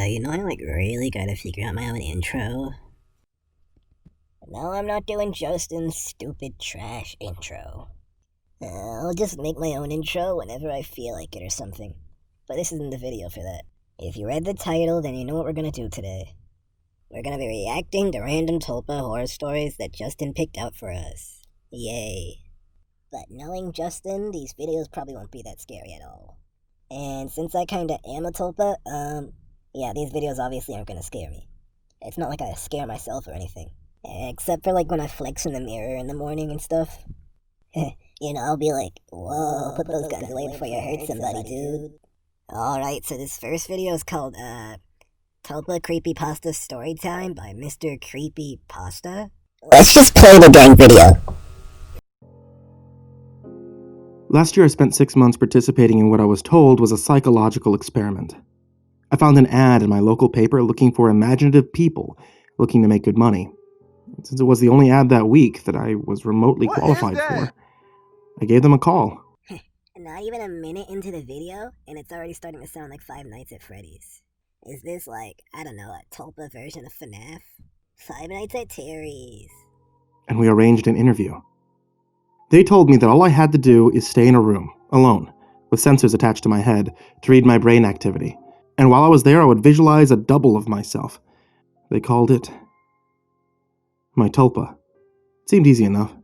I really gotta figure out my own intro. No, I'm not doing Justin's stupid trash intro. I'll just make my own intro whenever I feel like it or something. But this isn't the video for that. If you read the title, then you know what we're gonna do today. We're gonna be reacting to random Tulpa horror stories that Justin picked out for us. Yay. But knowing Justin, these videos probably won't be that scary at all. And since I kinda am a Tulpa, yeah, these videos obviously aren't gonna scare me. It's not like I scare myself or anything. Except for like when I flex in the mirror in the morning and stuff. I'll be like, whoa, put those guns away before you hurt somebody, dude. Alright, so this first video is called, Tulpa Creepypasta Storytime by Mr. Creepypasta. Let's just play the dang video. Last year I spent 6 months participating in what I was told was a psychological experiment. I found an ad in my local paper looking for imaginative people looking to make good money. Since it was the only ad that week that I was remotely qualified for, I gave them a call. Not even a minute into the video, and it's already starting to sound like Five Nights at Freddy's. Is this like, I don't know, a Tulpa version of FNAF? Five Nights at Terry's. And we arranged an interview. They told me that all I had to do is stay in a room, alone, with sensors attached to my head to read my brain activity. And while I was there, I would visualize a double of myself. They called it my Tulpa. It seemed easy enough.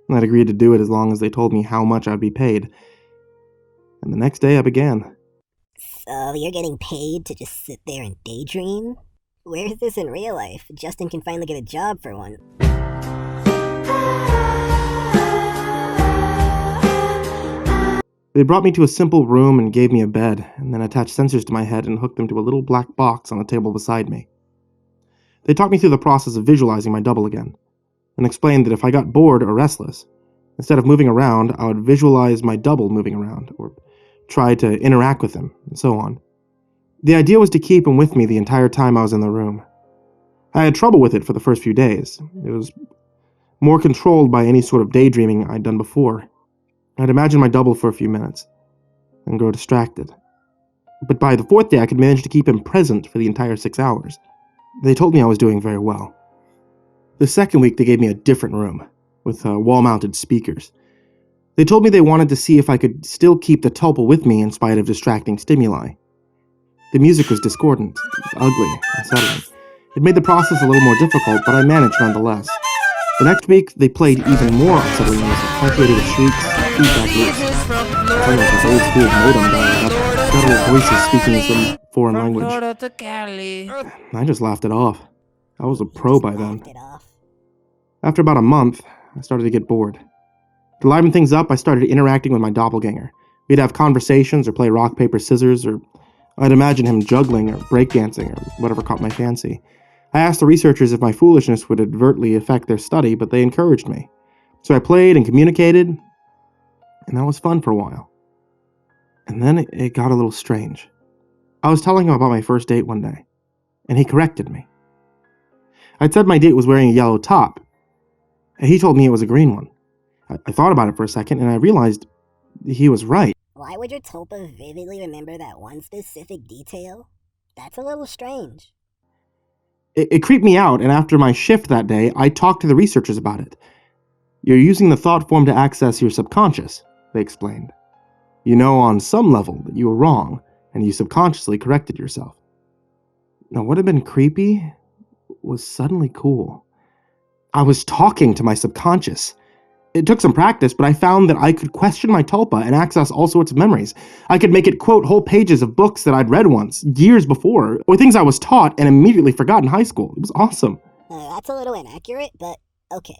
I'd agreed to do it as long as they told me how much I'd be paid. And the next day I began. So you're getting paid to just sit there and daydream? Where's this in real life? Justin can finally get a job for one. They brought me to a simple room and gave me a bed, and then attached sensors to my head and hooked them to a little black box on a table beside me. They talked me through the process of visualizing my double again, and explained that if I got bored or restless, instead of moving around, I would visualize my double moving around, or try to interact with him, and so on. The idea was to keep him with me the entire time I was in the room. I had trouble with it for the first few days. It was more controlled by any sort of daydreaming I'd done before. I'd imagine my double for a few minutes, and grow distracted. But by the fourth day, I could manage to keep him present for the entire 6 hours. They told me I was doing very well. The second week, they gave me a different room, with wall-mounted speakers. They told me they wanted to see if I could still keep the Tulpa with me in spite of distracting stimuli. The music was discordant, ugly, unsettling. It made the process a little more difficult, but I managed nonetheless. The next week, they played even more unsettling music, punctuated with shrieks, feedback loops. Sounded like this old-school modem dial-up, guttural voices speaking in some foreign language. I just laughed it off. I was a pro by then. After about a month, I started to get bored. To liven things up, I started interacting with my doppelganger. We'd have conversations or play rock, paper, scissors, or I'd imagine him juggling or breakdancing or whatever caught my fancy. I asked the researchers if my foolishness would adversely affect their study, but they encouraged me. So I played and communicated, and that was fun for a while. And then it got a little strange. I was telling him about my first date one day, and he corrected me. I'd said my date was wearing a yellow top, and he told me it was a green one. I thought about it for a second, and I realized he was right. Why would your Tulpa vividly remember that one specific detail? That's a little strange. It creeped me out, and after my shift that day, I talked to the researchers about it. You're using the thought form to access your subconscious, they explained. You know on some level that you were wrong, and you subconsciously corrected yourself. Now, what had been creepy was suddenly cool. I was talking to my subconscious. It took some practice, but I found that I could question my Tulpa and access all sorts of memories. I could make it quote whole pages of books that I'd read once, years before, or things I was taught and immediately forgot in high school. It was awesome. That's a little inaccurate, but okay.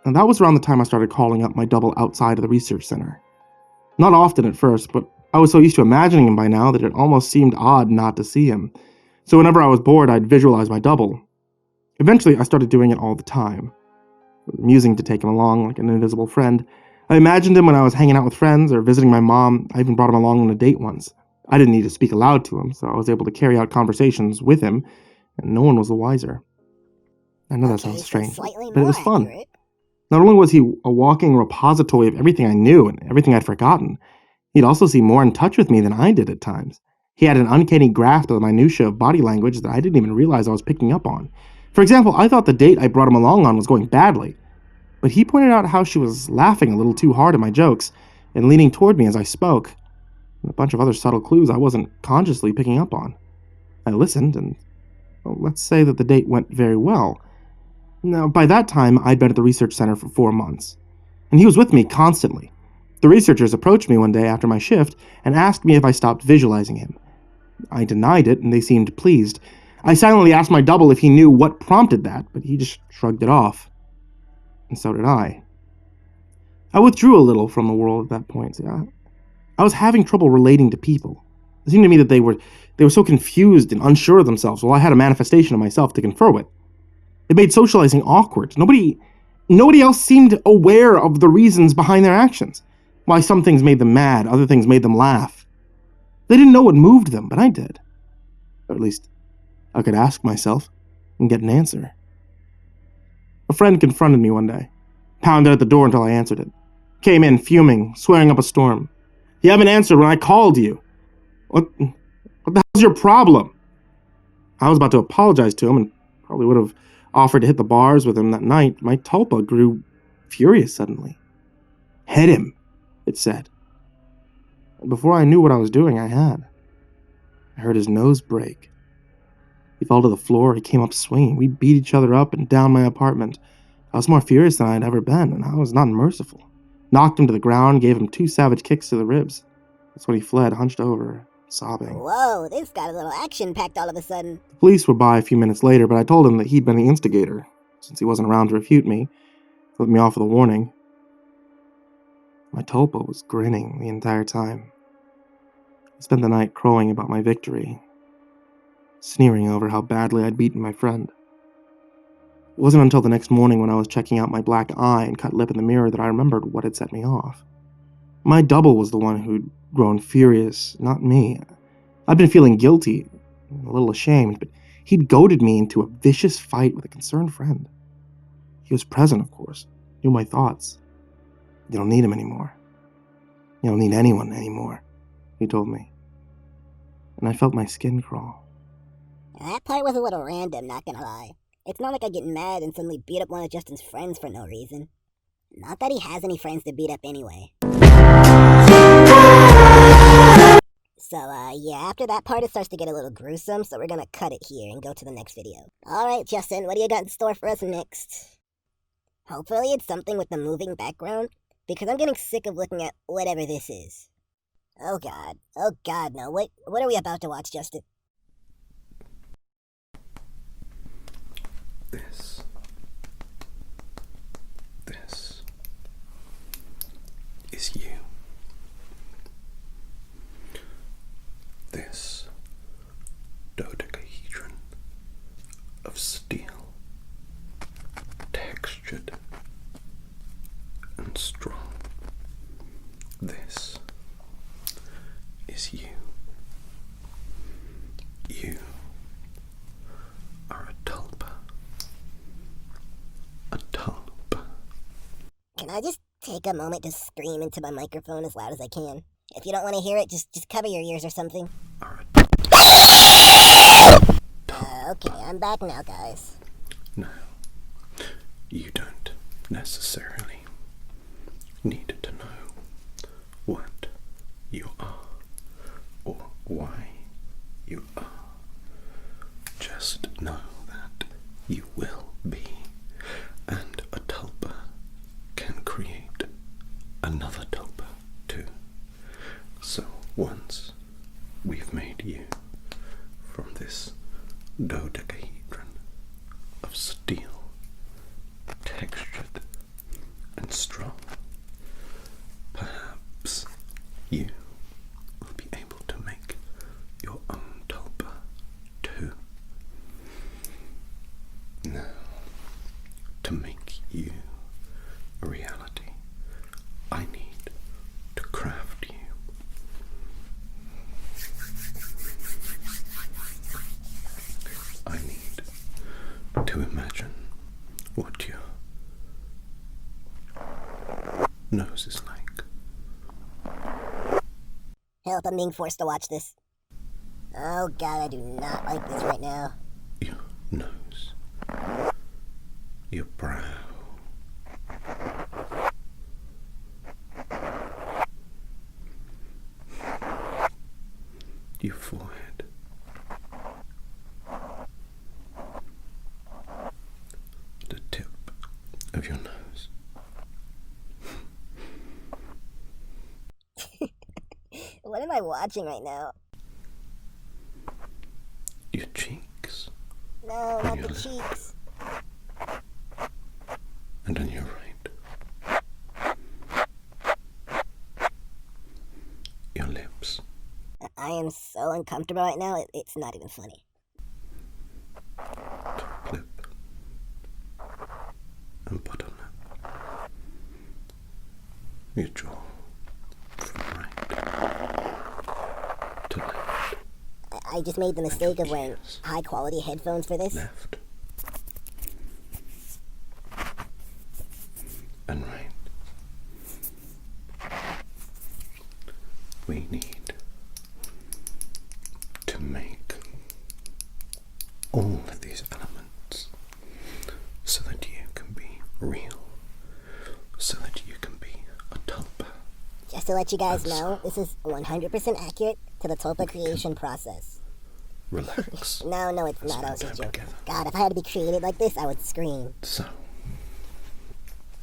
And that was around the time I started calling up my double outside of the research center. Not often at first, but I was so used to imagining him by now that it almost seemed odd not to see him. So whenever I was bored, I'd visualize my double. Eventually, I started doing it all the time. It was amusing to take him along like an invisible friend. I imagined him when I was hanging out with friends or visiting my mom. I even brought him along on a date once. I didn't need to speak aloud to him, so I was able to carry out conversations with him, and no one was the wiser. I know that sounds strange, but it was fun. Accurate. Not only was he a walking repository of everything I knew and everything I'd forgotten, he'd also seem more in touch with me than I did at times. He had an uncanny grasp of the minutiae of body language that I didn't even realize I was picking up on. For example, I thought the date I brought him along on was going badly, but he pointed out how she was laughing a little too hard at my jokes and leaning toward me as I spoke, and a bunch of other subtle clues I wasn't consciously picking up on. I listened, and well, let's say that the date went very well. Now, by that time, I'd been at the research center for 4 months, and he was with me constantly. The researchers approached me one day after my shift and asked me if I stopped visualizing him. I denied it, and they seemed pleased. I silently asked my double if he knew what prompted that, but he just shrugged it off. And so did I. I withdrew a little from the world at that point. I was having trouble relating to people. It seemed to me that they were so confused and unsure of themselves, while I had a manifestation of myself to confer with. It made socializing awkward. Nobody else seemed aware of the reasons behind their actions. Why some things made them mad, other things made them laugh. They didn't know what moved them, but I did. Or at least, I could ask myself and get an answer. A friend confronted me one day, pounded at the door until I answered it. Came in, fuming, swearing up a storm. You haven't answered when I called you. What the hell's your problem? I was about to apologize to him and probably would have offered to hit the bars with him that night. My Tulpa grew furious suddenly. Hit him, it said. Before I knew what I was doing, I had. I heard his nose break. He fell to the floor. He came up swinging. We beat each other up and down my apartment. I was more furious than I had ever been, and I was not merciful. Knocked him to the ground, gave him 2 savage kicks to the ribs. That's when he fled, hunched over, sobbing. Whoa, this got a little action-packed all of a sudden. The police were by a few minutes later, but I told him that he'd been the instigator, since he wasn't around to refute me. Let me off with a warning. My Tulpa was grinning the entire time. I spent the night crowing about my victory, sneering over how badly I'd beaten my friend. It wasn't until the next morning when I was checking out my black eye and cut lip in the mirror that I remembered what had set me off. My double was the one who'd grown furious, not me. I'd been feeling guilty, a little ashamed, but he'd goaded me into a vicious fight with a concerned friend. He was present, of course, knew my thoughts. You don't need him anymore. You don't need anyone anymore, he told me. And I felt my skin crawl. That part was a little random, not gonna lie. It's not like I get mad and suddenly beat up one of Justin's friends for no reason. Not that he has any friends to beat up anyway. So, yeah, after that part it starts to get a little gruesome, so we're gonna cut it here and go to the next video. Alright, Justin, what do you got in store for us next? Hopefully it's something with the moving background, because I'm getting sick of looking at whatever this is. Oh god, no, what are we about to watch, Justin? This is you. This dodecahedron of steel, textured and strong. This is you. You are a tulpa. A tulpa. Can I just take a moment to scream into my microphone as loud as I can? If you don't want to hear it, just cover your ears or something. Okay, I'm back now, guys. Now, you don't necessarily need to know what you are or why you are. Just know that you will be, and a tulpa can create another tulpa too. So once we've made you from this dodecahedron of steel, textured and strong, perhaps you will be able to make your own tulpa too. Now, to make you a reality, I need to craft you. I need to imagine what your nose is like. Help, I'm being forced to watch this. Oh god, I do not like this right now. Your nose. Your brow. Your forehead. The tip of your nose. What am I watching right now? Your cheeks. No, not your the lip. cheeks. And on your right. Your lips. I am so uncomfortable right now, it's not even funny. Top lip. And bottom lip. Your jaw. From right to left. I just made the mistake of wearing high quality headphones for this. Left. And right. We need to make all of these elements so that you can be real, so that you can be a Tulpa. Just to let you guys know, this is 100% accurate to the Tulpa creation process. Relax. No, it's Let's not. I was spend just time joking. together. God, if I had to be created like this, I would scream. So,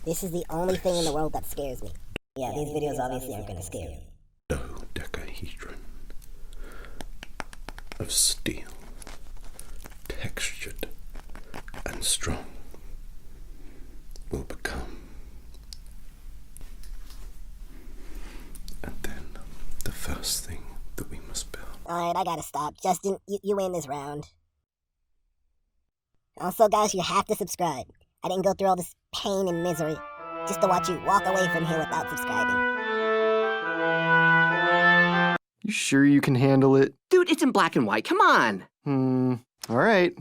This is the only thing in the world that scares me. Yeah, these videos obviously aren't gonna scare you. dodecahedron of steel, textured and strong, will become. And then the first thing that we must build. Alright, I gotta stop. Justin, you win this round. Also, guys, you have to subscribe. I didn't go through all this pain and misery just to watch you walk away from here without subscribing. You sure you can handle it? Dude, it's in black and white. Come on. Alright.